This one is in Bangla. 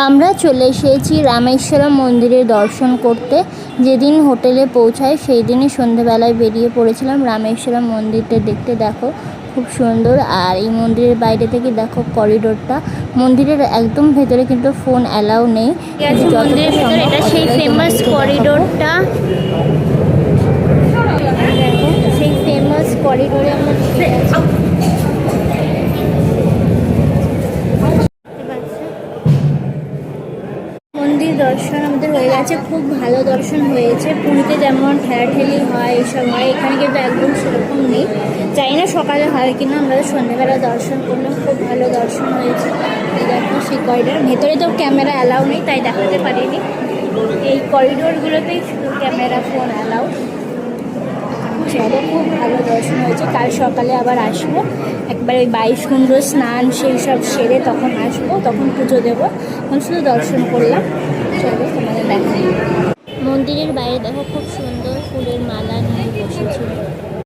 আমরা চলে এসেছি রামেশ্বরম মন্দিরে দর্শন করতে। যেদিন হোটেলে পৌঁছায় সেই দিনই সন্ধেবেলায় বেরিয়ে পড়েছিলাম রামেশ্বরম মন্দিরটা দেখতে। দেখো খুব সুন্দর। আর এই মন্দিরের বাইরে থেকে দেখো করিডোরটা। মন্দিরের একদম ভেতরে কিন্তু ফোন অ্যালাউ নেই। মন্দিরের ভেতরে এটা সেই ফেমাস করিডোরটা। দেখো সেই ফেমাস করিডোরে আমরা ঢুকে গেছি। মন্দির দর্শন আমাদের হয়ে গেছে, খুব ভালো দর্শন হয়েছে। পুরীতে যেমন ঠেলাঠেলি হয় এসব হয়, এখানে কিন্তু একদম সেরকম নেই। জানি না সকালে হয় কিনা, আমরা সন্ধ্যেবেলা দর্শন করলাম, খুব ভালো দর্শন হয়েছে। এই দেখো সেই করিডোর ভেতরে তো ক্যামেরা অ্যালাউ নেই, তাই দেখাতে পারিনি। এই করিডোরগুলোতেই শুধু ক্যামেরা ফোন অ্যালাউ। চলো, খুব ভালো দর্শন হয়েছে। কাল সকালে আবার আসবো, একবার ওই 22 কুণ্ড স্নান সেই সব সেরে তখন আসবো, তখন পুজো দেবো। এখন শুধু দর্শন করলাম। চলো তোমাদের দেখাই। মন্দিরের বাইরে দেখো খুব সুন্দর ফুলের মালা নিয়ে বসেছিল।